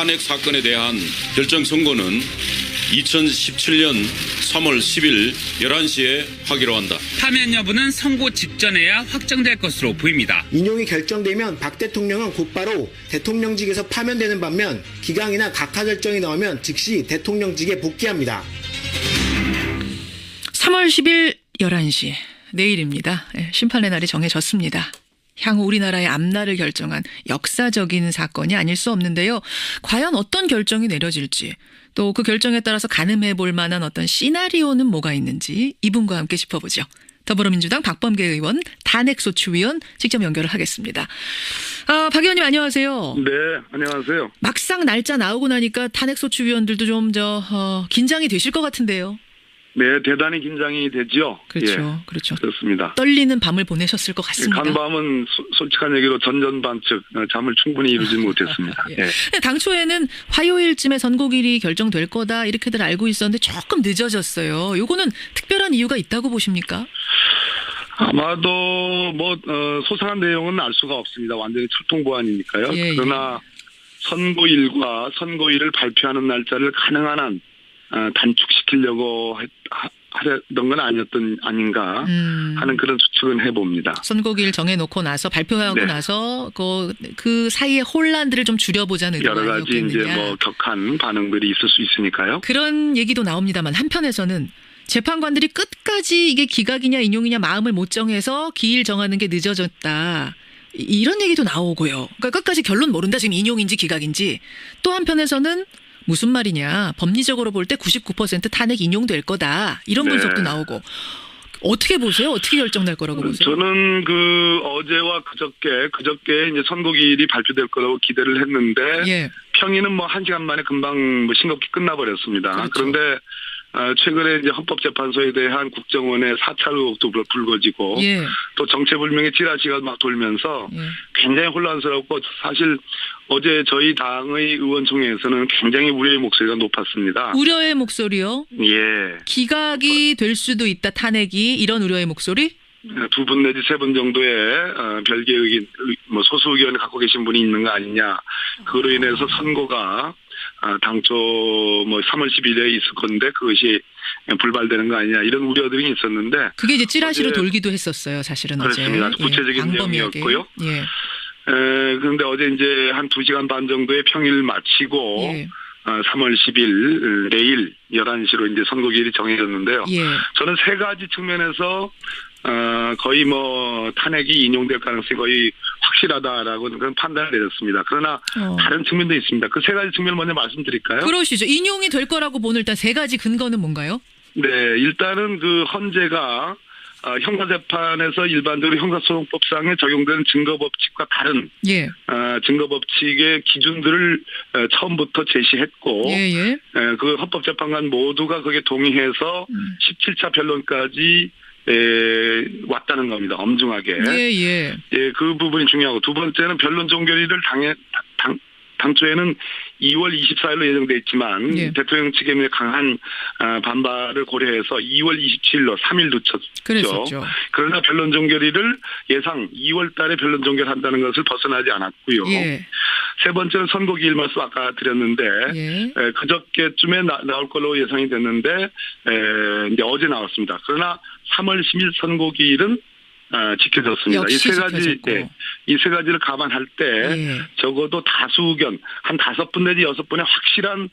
탄핵 사건에 대한 결정 선고는 2017년 3월 10일 11시에 하기로 한다. 파면 여부는 선고 직전에야 확정될 것으로 보입니다. 인용이 결정되면 박 대통령은 곧바로 대통령직에서 파면되는 반면 기각이나 각하 결정이 나오면 즉시 대통령직에 복귀합니다. 3월 10일 11시 내일입니다. 심판의 날이 정해졌습니다. 향후 우리나라의 앞날을 결정한 역사적인 사건이 아닐 수 없는데요. 과연 어떤 결정이 내려질지 또 그 결정에 따라서 가늠해 볼 만한 어떤 시나리오는 뭐가 있는지 이분과 함께 짚어보죠. 더불어민주당 박범계 의원, 탄핵소추위원 직접 연결을 하겠습니다. 박 의원님 안녕하세요. 네, 안녕하세요. 막상 날짜 나오고 나니까 탄핵소추위원들도 좀 긴장이 되실 것 같은데요. 네, 대단히 긴장이 되죠. 그렇죠. 예, 그렇죠. 그렇습니다. 떨리는 밤을 보내셨을 것 같습니다. 간밤은 솔직한 얘기로 전전반측 잠을 충분히 이루지 못했습니다. 예. 예. 당초에는 화요일쯤에 선고일이 결정될 거다 이렇게들 알고 있었는데 조금 늦어졌어요. 요거는 특별한 이유가 있다고 보십니까? 아마도 소상한 내용은 알 수가 없습니다. 완전히 출통보안이니까요. 예, 그러나 선고일과 선고일을 발표하는 날짜를 가능한 한 단축시키려고 하려던 건 아닌가 하는 그런 추측은 해봅니다. 선고일 정해놓고 나서 발표하고 네. 나서 그 사이의 혼란들을 좀 줄여보자는 의도가 여러 가지 아니었겠느냐. 이제 격한 반응들이 있을 수 있으니까요. 그런 얘기도 나옵니다만 한편에서는 재판관들이 끝까지 이게 기각이냐 인용이냐 마음을 못 정해서 기일 정하는 게 늦어졌다. 이런 얘기도 나오고요. 그러니까 끝까지 결론 모른다. 지금 인용인지 기각인지. 또 한편에서는 무슨 말이냐. 법리적으로 볼 때 99% 탄핵 인용될 거다. 이런 분석도 나오고. 어떻게 보세요? 어떻게 결정날 거라고 보세요? 저는 어제와 그저께 이제 선고일이 발표될 거라고 기대를 했는데 평일은 1시간 만에 금방 싱겁게 끝나버렸습니다. 그렇죠. 그런데 최근에 이제 헌법재판소에 대한 국정원의 사찰 의혹도 불거지고 또 정체불명의 찌라시가 막 돌면서 굉장히 혼란스럽고 사실 어제 저희 당의 의원총회에서는 굉장히 우려의 목소리가 높았습니다. 우려의 목소리요? 예. 기각이 될 수도 있다 탄핵이 이런 우려의 목소리? 2분 내지 3분 정도의 별개의 의견, 소수 의견을 갖고 계신 분이 있는 거 아니냐. 그로 인해서 선고가 당초 3월 10일에 있을 건데 그것이 불발되는 거 아니냐 이런 우려들이 있었는데 그게 이제 찌라시로 돌기도 했었어요. 사실은 그렇습니다. 어제. 구체적인 내용이었고요. 예. 그런데 어제 이제 한 2시간 반 정도의 평일 마치고 3월 10일 내일 11시로 이제 선고일이 정해졌는데요. 저는 세 가지 측면에서 거의 탄핵이 인용될 가능성이 거의 확실하다라고 그런 판단을 내렸습니다. 그러나 다른 측면도 있습니다. 그 세 가지 측면을 먼저 말씀드릴까요? 그러시죠. 인용이 될 거라고 보는 일단 세 가지 근거는 뭔가요? 네, 일단은 헌재가 형사재판에서 일반적으로 형사소송법상에 적용되는 증거법칙과 다른 증거법칙의 기준들을 처음부터 제시했고 그 헌법재판관 모두가 거기에 동의해서 17차 변론까지 왔다는 겁니다. 엄중하게. 그 부분이 중요하고 두 번째는 변론 종결일을 당초에는 2월 24일로 예정돼 있지만 대통령 측의 강한 반발을 고려해서 2월 27일로 3일 늦췄죠. 그랬었죠. 그러나 변론 종결일을 예상 2월 달에 변론 종결한다는 것을 벗어나지 않았고요. 세 번째는 선고기일 말씀 아까 드렸는데 그저께쯤에 나올 걸로 예상이 됐는데 이제 어제 나왔습니다. 그러나 3월 10일 선고기일은 지켜졌습니다. 이 세 가지를 감안할 때 적어도 다수 의견 한 5분 내지 6분의 확실한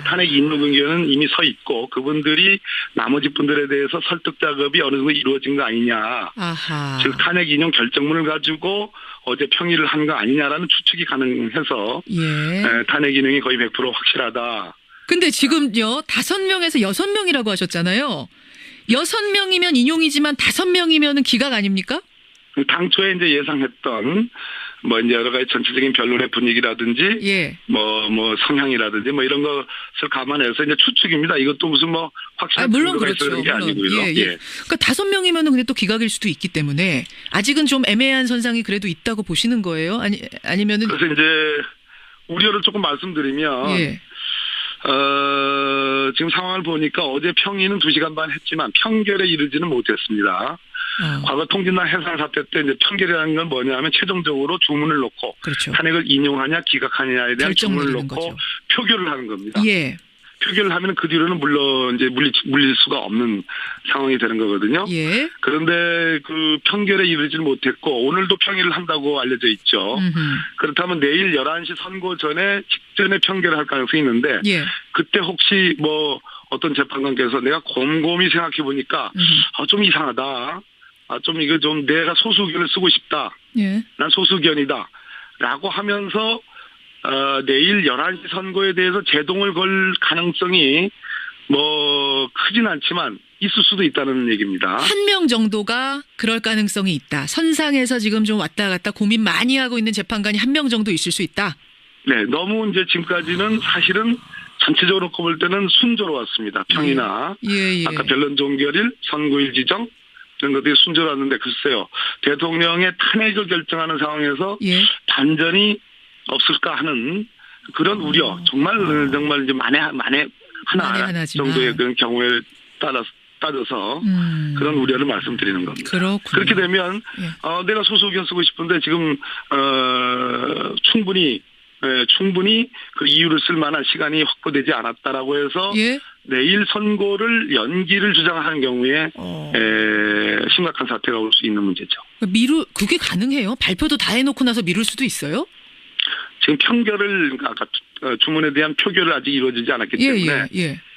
탄핵 인용 의견은 이미 서 있고 그분들이 나머지 분들에 대해서 설득 작업이 어느 정도 이루어진 거 아니냐. 즉 탄핵 인용 결정문을 가지고 어제 평일을 한 거 아니냐라는 추측이 가능해서 탄핵 인용이 거의 100% 확실하다. 근데 지금요 5명에서 6명이라고 하셨잖아요. 6명이면 인용이지만 5명이면은 기각 아닙니까? 당초에 이제 예상했던 이제 여러 가지 전체적인 변론의 분위기라든지 성향이라든지 이런 것을 감안해서 이제 추측입니다. 이것도 무슨 확실한 물론 근거가 그렇죠. 있는 게 아니고요. 그러니까 5명이면은 근데 또 기각일 수도 있기 때문에 아직은 좀 애매한 선상이 그래도 있다고 보시는 거예요? 아니면은 그래서 이제 우려를 조금 말씀드리면 지금 상황을 보니까 어제 평의는 2시간 반 했지만 평결에 이르지는 못했습니다. 과거 통진나 해상 사태 때 이제 평결이라는 건 뭐냐면 최종적으로 주문을 놓고 그렇죠. 탄핵을 인용하냐 기각하느냐에 대한 주문을 놓고 거죠. 표결을 하는 겁니다. 예. 표결을 하면 그 뒤로는 물론 이제 물릴 수가 없는 상황이 되는 거거든요. 예. 그런데 그 평결에 이르지는 못했고 오늘도 평의를 한다고 알려져 있죠. 그렇다면 내일 11시 선고 직전에 평결을 할 가능성이 있는데 예. 그때 혹시 뭐 어떤 재판관께서 내가 곰곰이 생각해 보니까 좀 이상하다. 좀 이거 좀 내가 소수 의견을 쓰고 싶다. 예. 난 소수 의견이다. 라고 하면서 내일 11시 선고에 대해서 제동을 걸 가능성이 뭐 크진 않지만 있을 수도 있다는 얘기입니다. 한 명 정도가 그럴 가능성이 있다. 선상에서 지금 좀 왔다 갔다 고민 많이 하고 있는 재판관이 한 명 정도 있을 수 있다. 네, 너무 이제 지금까지는 사실은 전체적으로 꼽을 때는 순조로 왔습니다. 평이나 예. 아까 변론 종결일, 선고일 지정 이런 것들이 순조로 왔는데 글쎄요. 대통령의 탄핵을 결정하는 상황에서 반전이 없을까 하는 그런 우려. 정말 이제 만에 하나 정도의 그런 경우에 따져서 그런 우려를 말씀드리는 겁니다. 그렇군요. 그렇게 되면 내가 소수 의견 쓰고 싶은데 지금 충분히 그 이유를 쓸 만한 시간이 확보되지 않았다라고 해서 내일 선고를 연기를 주장하는 경우에 심각한 사태가 올 수 있는 문제죠. 그게 가능해요? 발표도 다 해놓고 나서 미룰 수도 있어요? 지금 평결을 아까 주문에 대한 표결을 아직 이루어지지 않았기 때문에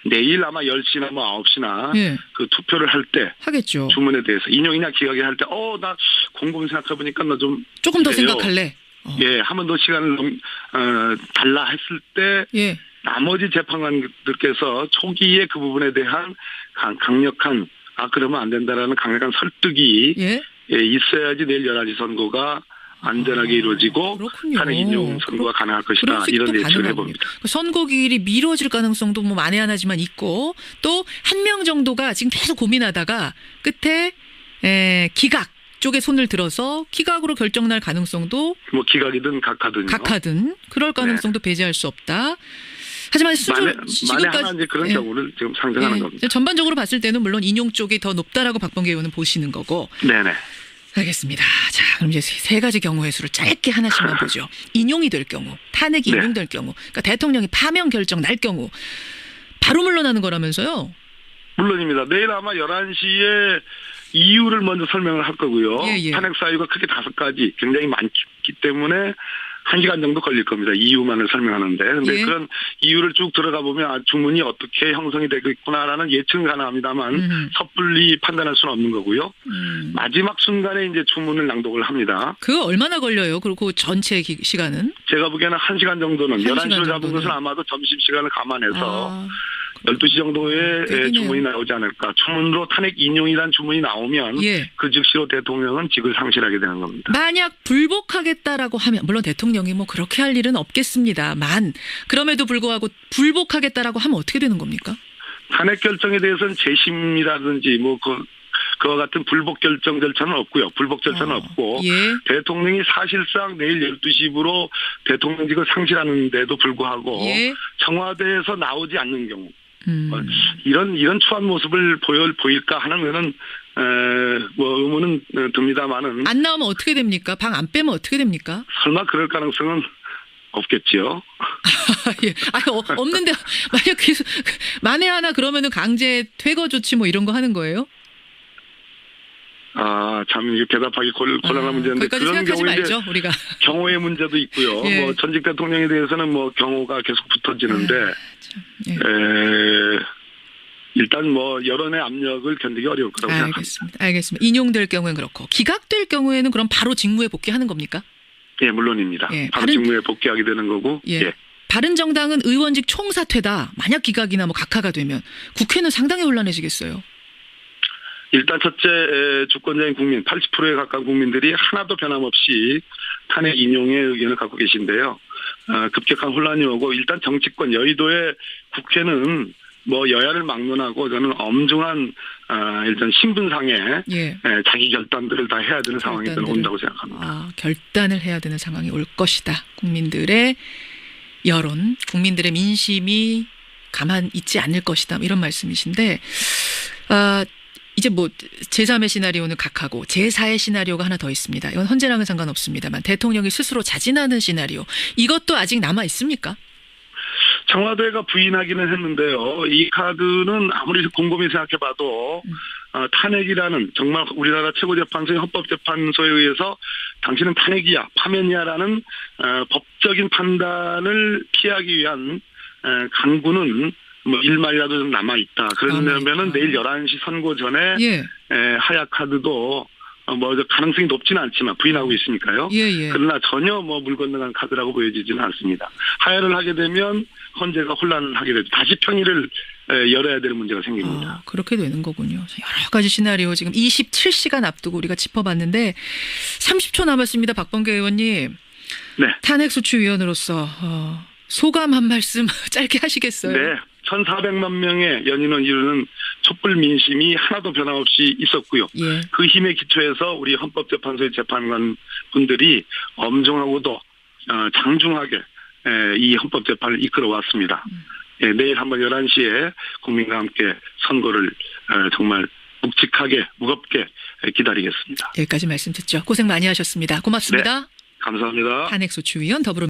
내일 아마 10시나 뭐 9시나 그 투표를 할 때 하겠죠. 주문에 대해서 인용이냐 기각이냐 할 때 나 곰곰이 생각해 보니까 나 좀 조금 더 생각할래. 한 번 더 시간을 달라 했을 때 나머지 재판관들께서 초기에 그 부분에 대한 강력한 그러면 안 된다라는 강력한 설득이 있어야지 내일 11시 선고가 안전하게 이루어지고 탄핵 인용 선고가 가능할 것이다. 이런 예측을 해봅니다. 선고기일이 미뤄질 가능성도 뭐 만에 하나지만 있고 또 한 명 정도가 지금 계속 고민하다가 끝에 기각 쪽에 손을 들어서 기각으로 결정 날 가능성도 뭐 기각이든 각하든 그럴 가능성도 배제할 수 없다. 하지만 만에 하나 이제 그런 경우를 지금 상정하는 겁니다. 전반적으로 봤을 때는 물론 인용 쪽이 더 높다라고 박범계 의원은 보시는 거고. 네네. 알겠습니다. 자, 그럼 이제 세 가지 경우의 수를 짧게 하나씩만 보죠. 인용이 될 경우, 탄핵이 인용될 경우, 그러니까 대통령이 파면 결정 날 경우 바로 물러나는 거라면서요? 물론입니다. 내일 아마 11시에 이유를 먼저 설명을 할 거고요. 탄핵 사유가 크게 5가지 굉장히 많기 때문에 1시간 정도 걸릴 겁니다. 이유만을 설명하는데. 그런데 그런 이유를 쭉 들어가 보면 주문이 어떻게 형성이 되고 있구나라는 예측은 가능합니다만 섣불리 판단할 수는 없는 거고요. 마지막 순간에 이제 주문을 낭독을 합니다. 그거 얼마나 걸려요? 그리고 전체 시간은? 제가 보기에는 1시간 정도는 11시로 잡은 것은 아마도 점심시간을 감안해서 12시 정도에 주문이 나오지 않을까. 주문으로 탄핵 인용이라는 주문이 나오면 그 즉시로 대통령은 직을 상실하게 되는 겁니다. 만약 불복하겠다라고 하면 물론 대통령이 뭐 그렇게 할 일은 없겠습니다만 그럼에도 불구하고 불복하겠다라고 하면 어떻게 되는 겁니까? 탄핵 결정에 대해서는 재심이라든지 뭐 그와 같은 불복 결정 절차는 없고요. 불복 절차는 없고 대통령이 사실상 내일 12시부로 대통령직을 상실하는데도 불구하고 청와대에서 나오지 않는 경우 이런 추한 모습을 보일까 하는 거는 뭐 의문은 듭니다만은 안 나오면 어떻게 됩니까? 방 안 빼면 어떻게 됩니까? 설마 그럴 가능성은 없겠죠. 없는데 만약 만에 하나 그러면은 강제 퇴거 조치 뭐 이런 거 하는 거예요? 참 이게 대답하기 곤란한 문제인데 그런 경우에 말죠, 우리가. 경호의 문제도 있고요. 뭐 전직 대통령에 대해서는 뭐 경호가 계속 붙어지는데 일단 뭐 여론의 압력을 견디기 어려울 거라고 생각합니다. 알겠습니다. 인용될 경우엔 그렇고 기각될 경우에는 그럼 바로 직무에 복귀하는 겁니까? 물론입니다. 바로 직무에 복귀하게 되는 거고. 바른정당은 의원직 총사퇴다. 만약 기각이나 뭐 각하가 되면 국회는 상당히 혼란해지겠어요. 일단 첫째 주권자인 국민 80%에 가까운 국민들이 하나도 변함없이 탄핵 인용의 의견을 갖고 계신데요. 급격한 혼란이 오고 일단 정치권 여의도의 국회는 뭐 여야를 막론하고 저는 엄중한 일단 신분상의 자기 결단들을 다 해야 되는 상황이 온다고 생각합니다. 결단을 해야 되는 상황이 올 것이다. 국민들의 여론, 국민들의 민심이 가만 있지 않을 것이다. 이런 말씀이신데 이제 뭐 제3의 시나리오는 각하고 제4의 시나리오가 하나 더 있습니다. 이건 헌재랑은 상관없습니다만 대통령이 스스로 자진하는 시나리오. 이것도 아직 남아 있습니까? 청와대가 부인하기는 했는데요. 이 카드는 아무리 곰곰이 생각해봐도 탄핵이라는 정말 우리나라 최고재판소의 헌법재판소에 의해서 당신은 탄핵이야 파면이야라는 법적인 판단을 피하기 위한 강구는 뭐 일말이라도 좀 남아있다. 그러려면은 내일 11시 선고 전에 하야 카드도 뭐 가능성이 높지는 않지만 부인하고 있으니까요. 그러나 전혀 뭐 물 건너간 카드라고 보여지지는 않습니다. 하야를 하게 되면 헌재가 혼란을 하게 되죠. 다시 평일을 열어야 될 문제가 생깁니다. 그렇게 되는 거군요. 여러 가지 시나리오 지금 27시간 앞두고 우리가 짚어봤는데 30초 남았습니다. 박범계 의원님. 네. 탄핵소추위원으로서 소감 한 말씀 짧게 하시겠어요? 네. 1,400만 명의 연인원 이루는 촛불 민심이 하나도 변함없이 있었고요. 그 힘에 기초해서 우리 헌법재판소의 재판관 분들이 엄정하고도 장중하게 이 헌법재판을 이끌어왔습니다. 내일 한번 11시에 국민과 함께 선고를 정말 묵직하게 무겁게 기다리겠습니다. 여기까지 말씀 듣죠. 고생 많이 하셨습니다. 고맙습니다. 네, 감사합니다. 탄핵소추위원 더불어